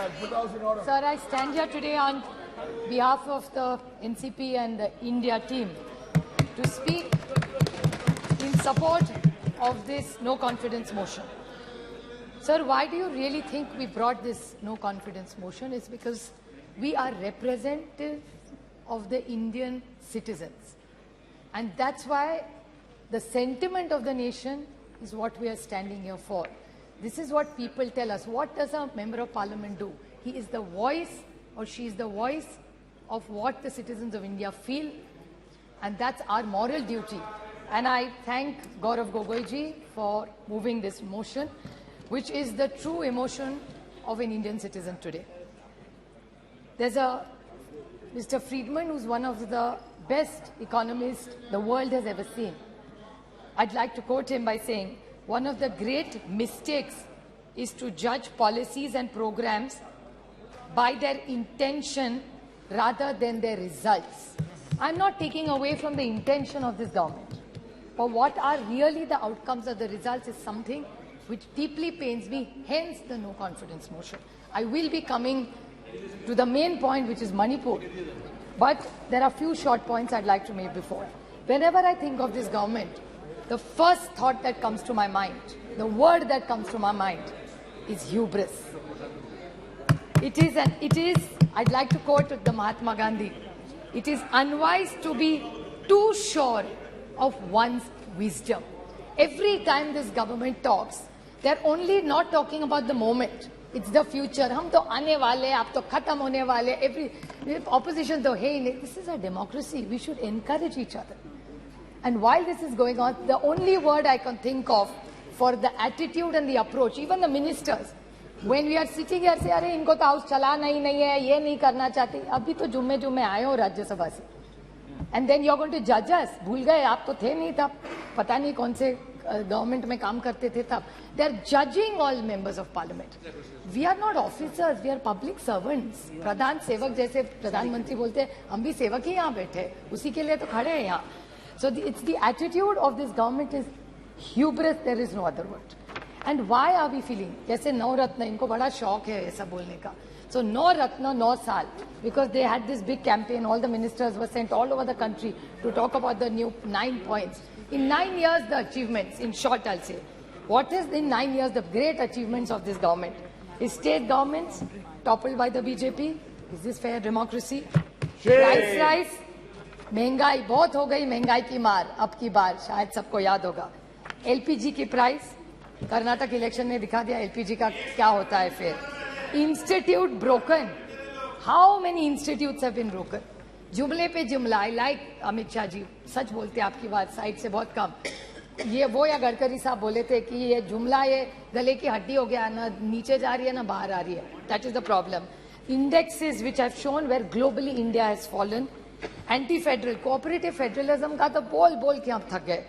Sir, I stand here today on behalf of the NCP and the India team to speak in support of this no confidence motion. Sir, why do you really think we brought this no confidence motion? It's because we are representative of the Indian citizens. And that's why the sentiment of the nation is what we are standing here for. This is what people tell us. What does a member of parliament do? He is the voice, or she is the voice of what the citizens of India feel, and that's our moral duty. And I thank Gaurav Gogoiji for moving this motion, which is the true emotion of an Indian citizen today. There's a Mr. Friedman, who's one of the best economists the world has ever seen. I'd like to quote him by saying, one of the great mistakes is to judge policies and programs by their intention rather than their results. I'm not taking away from the intention of this government, but what are really the outcomes of the results is something which deeply pains me, hence the no confidence motion. I will be coming to the main point, which is Manipur, but there are few short points I'd like to make before. Whenever I think of this government, the first thought that comes to my mind, the word that comes to my mind is hubris. It is, I'd like to quote the Mahatma Gandhi, it is unwise to be too sure of one's wisdom. Every time this government talks, they're only not talking about the moment. It's the future. हम तो आने वाले, आप तो खत्म होने वाले. Every opposition तो है ही नहीं. This is a democracy. We should encourage each other. And while this is going on, the only word I can think of for the attitude and the approach, even the ministers, when we are sitting here, say, अरे इनको तो house चलाना ही नहीं है, ये नहीं करना चाहते. अभी तो जुम्मे आए हो राज्यसभा से. And then you're going to judge us. भूल गए, आप तो थे नहीं तब. पता नहीं कौन से गवर्नमेंट में काम करते थे तब. They are judging all members of parliament. We are not officers, we are public servants. प्रधान सेवक जैसे प्रधानमंत्री बोलते हैं, हम भी सेवक ही यहाँ बैठे, उसी के लिए तो खड़े हैं यहाँ. So it's the attitude of this government is hubris, there is no other word. And why are we feeling? जैसे नौ रत्न, इनको बड़ा शौक है ऐसा बोलने का. So no Ratna, no Sal, because they had this big campaign, all the ministers were sent all over the country to talk about the new 9 points. In 9 years, the achievements, in short I'll say, what is in 9 years the great achievements of this government? Is state governments toppled by the BJP? Is this fair democracy? Price rise, महंगाई बहुत हो गई, महंगाई की मार अब की बार शायद सबको याद होगा. एलपीजी की प्राइस, कर्नाटक इलेक्शन ने दिखा दिया एलपीजी का क्या होता है फिर. Institute broken, how many institutes have been broken. जुमले पे जुमला. आई लाइक अमित शाह जी, सच बोलते हैं, आपकी बात साइड से बहुत कम. ये वो या गडकरी साहब बोले थे कि ये जुमला ये गले की हड्डी हो गया, ना नीचे जा रही है ना बाहर आ रही है. That is the problem. Indexes which have shown where globally India has fallen. Anti federal cooperative federalism का तो बोल बोल के हम थक गए.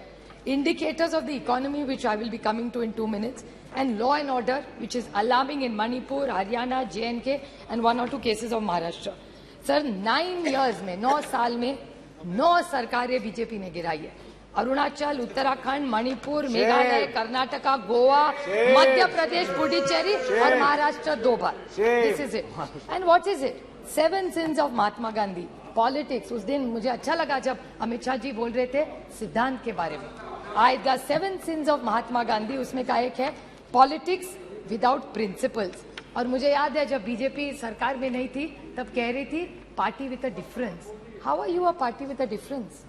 Indicators of the economy, which I will be coming to in 2 minutes, and law and order, which is alarming in Manipur, Haryana, J&K, and 1 or 2 cases of Maharashtra. Sir, 9 years में, 9 साल में 9 सरकारें बीजेपी ने गिराई है. अरुणाचल, उत्तराखंड, मणिपुर, मेघालय, कर्नाटका, गोवा, मध्य प्रदेश, पुडुचेरी और महाराष्ट्र 2 बार. This is it. And what is it? 7 sins of Mahatma Gandhi. Politics. उस दिन मुझे अच्छा लगा जब अमित शाह जी बोल रहे थे सिद्धांत के बारे में. The 7 sins of Mahatma Gandhi, उसमें का एक है पॉलिटिक्स विदाउट प्रिंसिपल्स. और मुझे याद है जब बीजेपी सरकार में नहीं थी तब कह रही थी party with a difference. How are you a party with a difference?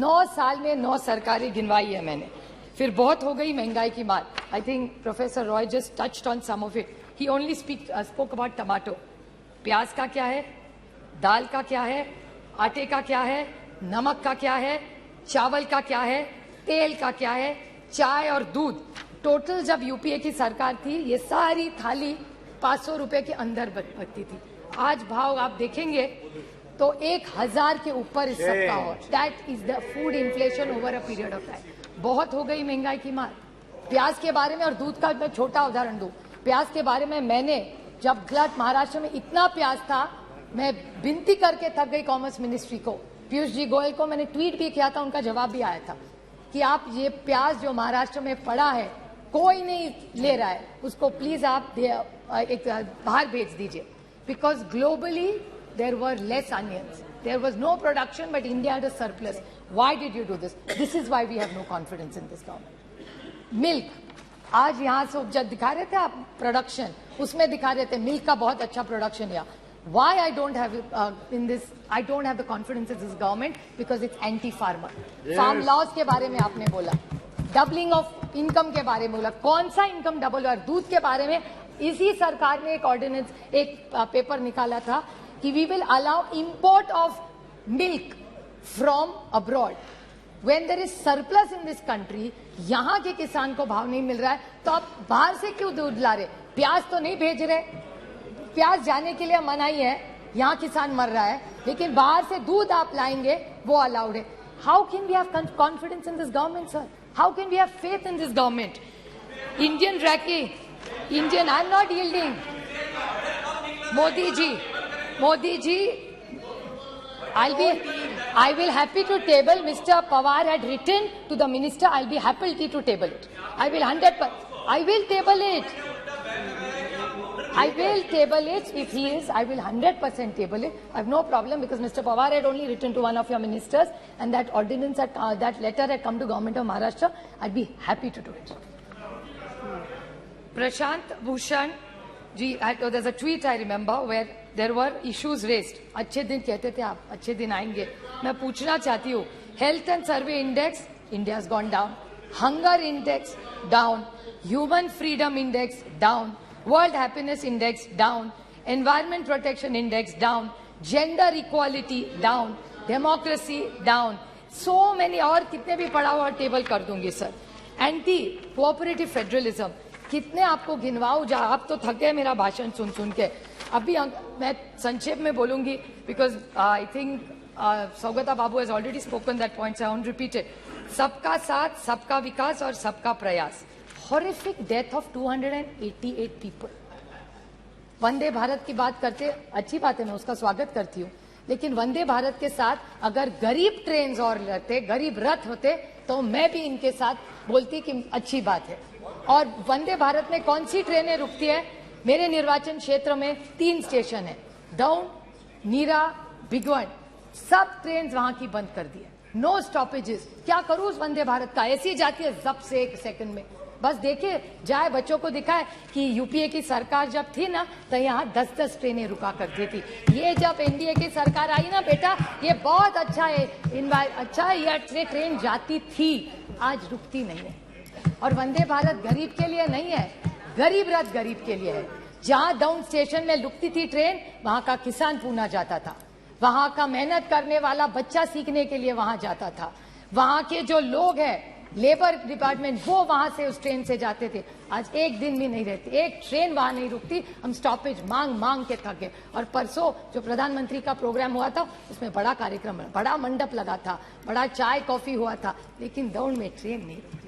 9 साल में 9 सरकारें गिनवाई है मैंने. फिर बहुत हो गई महंगाई की मार. I think professor Roy just touched on some of it. He only spoke about tomato. प्याज का क्या है, दाल का क्या है, आटे का क्या है, नमक का क्या है, चावल का क्या है, तेल का क्या है, चाय और दूध. टोटल जब यूपीए की सरकार थी ये सारी थाली 500 रुपए के अंदर बनती थी. आज भाव आप देखेंगे तो 1000 के ऊपर इस सब का हो. That is the food inflation over a period of time. बहुत हो गई महंगाई की मार. प्याज के बारे में, और दूध का मैं छोटा उदाहरण दूं. प्याज के बारे में मैंने जब महाराष्ट्र में इतना प्याज था, मैं विनती करके थक गई कॉमर्स मिनिस्ट्री को, पीयूष जी गोयल को मैंने ट्वीट भी किया था, उनका जवाब भी आया था कि आप ये प्याज जो महाराष्ट्र में पड़ा है कोई नहीं ले रहा है, उसको प्लीज आप एक बाहर भेज दीजिए. Because globally there were less onions, there was no production, but India had a surplus. Why did you do this? This is why we have no confidence in this government. Milk, आज यहाँ से उपजा दिखा रहे थे आप production, उसमें दिखा रहे थे मिल्क का बहुत अच्छा प्रोडक्शन है. Why I don't have I don't have the confidence in this government, because it's anti-farmer. Yes. Farm laws के बारे में आपने बोला, डबलिंग ऑफ इनकम के बारे में बोला. कौन सा इनकम डबल हुआ? दूध के बारे में इसी सरकार ने एक ऑर्डिनेंस, एक पेपर निकाला था कि we will allow import of milk from abroad. When there is surplus in this country, यहाँ के किसान को भाव नहीं मिल रहा है, तो आप बाहर से क्यों दूध ला रहे? प्याज तो नहीं भेज रहे, प्याज जाने के लिए मनाही है, यहाँ किसान मर रहा है, लेकिन बाहर से दूध आप लाएंगे वो अलाउड है. How can we have confidence in this government, sir? How can we have faith in this government? Indian रैकी, Indian, I'm not yielding. Modi ji, I will happy to table. Mr. Pawar had written to the minister, I'll be happy to table it. I will 100%, I will table it. I will table it if he is, I will 100% table it. I have no problem, because Mr. Pawar had only written to one of your ministers, and that ordinance, that letter had come to government of Maharashtra. I'd be happy to do it. Prashant Bhushan ji, there's a tweet I remember where there were issues raised. अच्छे दिन कहते थे आप, अच्छे दिन आएंगे. मैं पूछना चाहती हूँ, health and survey index, India has gone down. Hunger index, down. Human freedom index, down. World happiness index, down. Environment protection index, down. Gender equality, down. Democracy, down. So many, और कितने भी पढ़ा हुआ टेबल कर दूंगी sir. Anti cooperative federalism, कितने आपको गिनवाऊं जा, आप तो थक गए मेरा भाषण सुन सुन के. अभी मैं संक्षेप में बोलूंगी, because I think Saugata Babu has already spoken that points, I won't repeat it. सबका साथ, सबका विकास और सबका प्रयास. Horrific death of 288 people. Vande Bharat की बात करते, अच्छी बात है, मैं उसका स्वागत करती हूँ, लेकिन वंदे भारत के साथ अगर गरीब ट्रेन और रहते, गरीब रथ होते, तो मैं भी इनके साथ बोलती कि अच्छी बात है. और वंदे भारत में कौन सी ट्रेनें रुकती है? मेरे निर्वाचन क्षेत्र में 3 स्टेशन है, दौंड, नीरा, बिगवन. सब ट्रेन वहां की बंद कर दी है, नो स्टॉपेजेस. क्या करूं उस वंदे भारत का? ऐसी जाती है जब से 1 सेकंड में. बस देखिए जाए, बच्चों को दिखाए कि यूपीए की सरकार जब थी ना, तो यहाँ 10-10 ट्रेनें रुका करती थी. ये जब एनडीए की सरकार आई ना बेटा, ये बहुत अच्छा है, अच्छा है, ये ट्रेन जाती थी, आज रुकती नहीं है. और वंदे भारत गरीब के लिए नहीं है, गरीब रथ गरीब के लिए है. जहां दौंड स्टेशन में रुकती थी ट्रेन, वहां का किसान पूना जाता था, वहां का मेहनत करने वाला बच्चा सीखने के लिए वहां जाता था, वहां के जो लोग हैं लेबर डिपार्टमेंट, वो वहां से उस ट्रेन से जाते थे. आज एक दिन भी नहीं रहती, एक ट्रेन वहां नहीं रुकती. हम स्टॉपेज मांग मांग के थक गए. और परसों जो प्रधानमंत्री का प्रोग्राम हुआ था, उसमें बड़ा कार्यक्रम, बड़ा मंडप लगा था, बड़ा चाय कॉफी हुआ था, लेकिन दौंड में ट्रेन नहीं रुकी.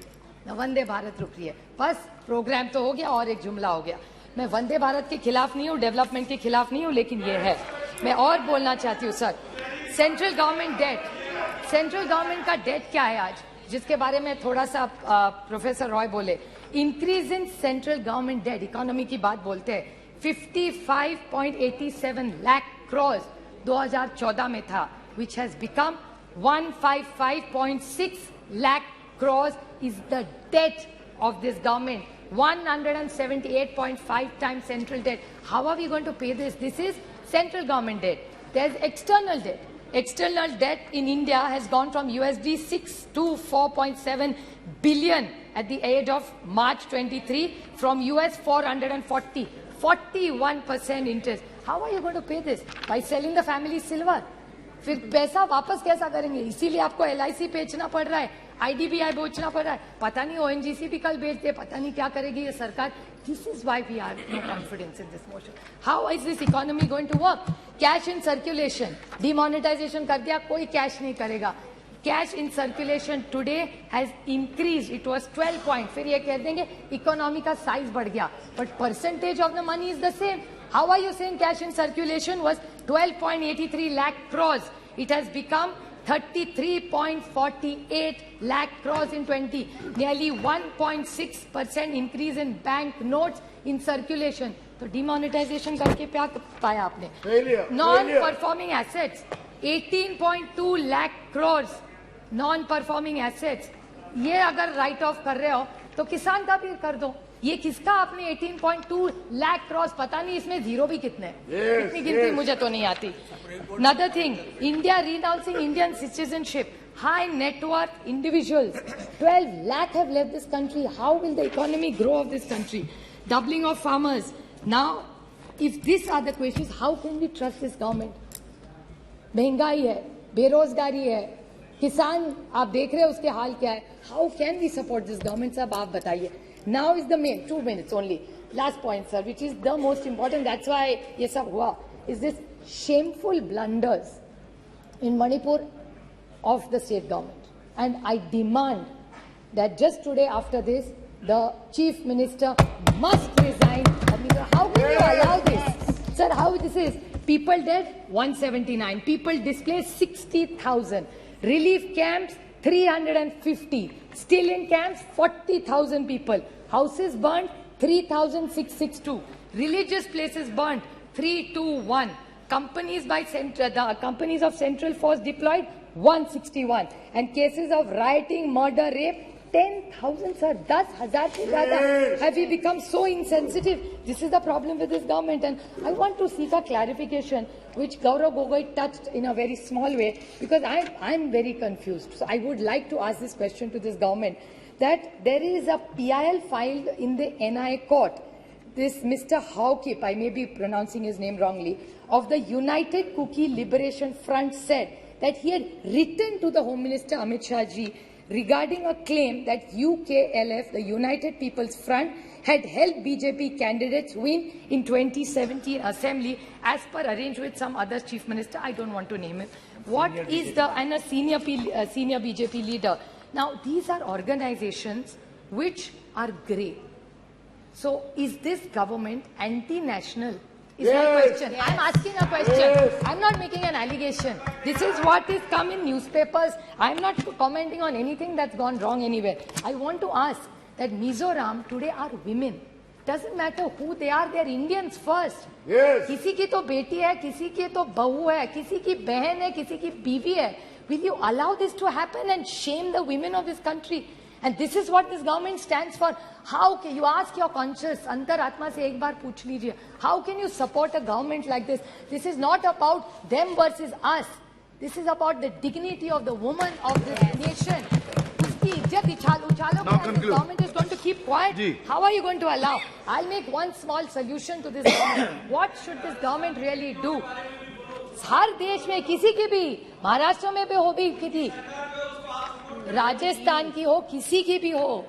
वंदे भारत रुक रही है. बस प्रोग्राम तो हो गया और एक जुमला हो गया. मैं वंदे भारत के खिलाफ नहीं हूँ, डेवलपमेंट के खिलाफ नहीं हूँ, लेकिन ये है. मैं और बोलना चाहती हूँ sir, central government debt, central government का डेट क्या है आज, जिसके बारे में थोड़ा सा प्रोफेसर रॉय बोले. Increase in central government debt, economy की बात बोलते हैं, 55.87 लाख करोड़ 2014 में था, which has become 155.6 lakh crores is the debt of this government. 178.5 times central debt. How are we going to pay this? This is central government debt. There's external debt. External debt in India has gone from USD 6 to 4.7 billion at the end of March 23, from US 440, 41% interest. How are you going to pay this? By selling the family silver. फिर पैसा वापस कैसा करेंगे? इसीलिए आपको LIC बेचना पड़ रहा है, IDBI बेचना पड़ रहा है, पता नहीं ONGC भी कल बेच दे, पता नहीं क्या करेगी ये सरकार. This is why we are no confidence in this motion. How is this economy going to work? Cash in circulation, demonetization कर दिया, कोई कैश नहीं करेगा. Cash in circulation today has increased. It was 12 point. फिर ये कह देंगे economy का साइज बढ़ गया, but percentage of the money is the same. How are you saying cash in circulation was 12.83 lakh crores? It has become 33.48 lakh crores in 20, nearly 1.6% increase in bank notes in circulation. तो demonetization करके क्या पाया आपने? Non-performing assets, 18.2 lakh crores non-performing assets. ये अगर write off कर रहे हो तो किसान का भी कर दो. ये किसका आपने 18.2 लाख क्रॉस, पता नहीं इसमें जीरो भी कितने, इतनी गिनती मुझे तो नहीं आती. Another thing, India renouncing Indian citizenship, high net worth individuals, 12 lakh have left this country. How will the economy grow of this country? Doubling of farmers. Now, if these are the questions, how can we trust this government? महंगाई है, बेरोजगारी है, किसान आप देख रहे हैं उसके हाल क्या है. How can we support this government? साहब आप बताइए. Now is the main 2 minutes only. Last point, sir, which is the most important. That's why ये सब हुआ. Is this shameful blunders in Manipur of the state government? And I demand that just today after this, the chief minister must resign. How can you allow this, sir? How this is? People dead 179. People displaced 60,000. Relief camps 350. Still in camps 40,000 people. Houses burnt 3,662. Religious places burnt 321. Companies by the companies of Central Force deployed 161. And cases of rioting, murder, rape 10,000, sir. 10,000 se zyada. Have we become so insensitive? This is the problem with this government. And I want to seek a clarification which Gaurav Gogoi touched in a very small way, because I'm very confused. So I would like to ask this question to this government, that there is a PIL filed in the NI court. This Mr. Haukip, I may be pronouncing his name wrongly, of the United Kuki Liberation Front said that he had written to the Home Minister Amit Shah ji regarding a claim that UKLF, the United People's Front, had helped BJP candidates win in 2017 Assembly as per arranged with some other chief minister. I don't want to name him. What is the, and a senior BJP leader. Now, these are organizations which are grey. So, is this government anti-national? Is my question. I'm asking a question. I'm not making an allegation. This is what is come in newspapers. I'm not commenting on anything that's gone wrong anywhere. I want to ask that Mizoram today are women. Doesn't matter who they are Indians first. Yes. किसी की तो बेटी है, किसी की तो बहू है, किसी की बहन है, किसी की बीवी है. Will you allow this to happen and shame the women of this country? And this is what this government stands for. How can you ask your conscience, अंतर आत्मा से एक बार पूछ लीजिए, how can you support a government like this? This is not about them versus us. This is about the dignity of the woman of this nation. उसकी इज्जत उछालोगे and this government is going to keep quiet. How are you going to allow? I'll make one small solution to this government. What should this government really do? हर देश में किसी की भी, महाराष्ट्र में भी हो भी किसी, राजस्थान की हो, किसी की भी हो,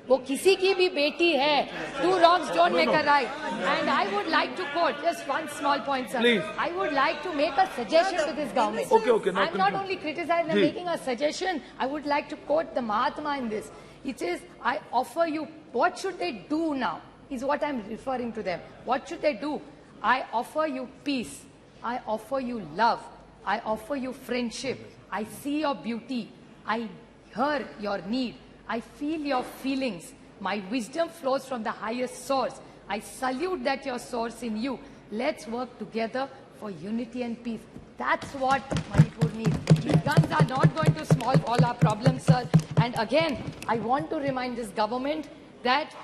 वो किसी की भी बेटी है. Two wrongs don't make a right. And I would like to quote just one small point, sir. Please. I would like to make a suggestion to this government. Okay. I'm not only criticizing, I'm making a suggestion. I would like to quote the Mahatma in this. It says, I offer you, what should they do now? Is what I'm referring to them. What should they do? I offer you peace. I offer you love. I offer you friendship. I see your beauty. I hear your need. I feel your feelings. My wisdom flows from the highest source. I salute that your source in you. Let's work together for unity and peace. That's what Manipur needs. These guns are not going to solve all our problems, sir. And again, I want to remind this government that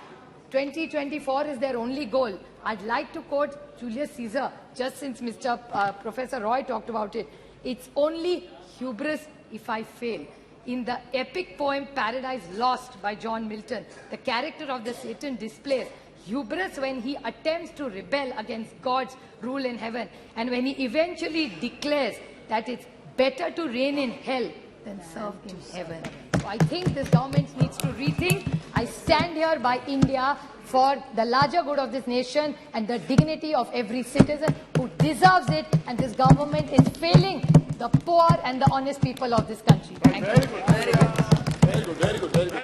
2024 is their only goal. I'd like to quote Julius Caesar, just since Professor Roy talked about it. It's only hubris if I fail. In the epic poem Paradise Lost by John Milton, the character of the Satan displays hubris when he attempts to rebel against God's rule in heaven, and when he eventually declares that it's better to reign in hell than serve in heaven. So I think this government needs to rethink. I stand here by India for the larger good of this nation and the dignity of every citizen who deserves it, and this government is failing the poor and the honest people of this country. Thank you. Very good.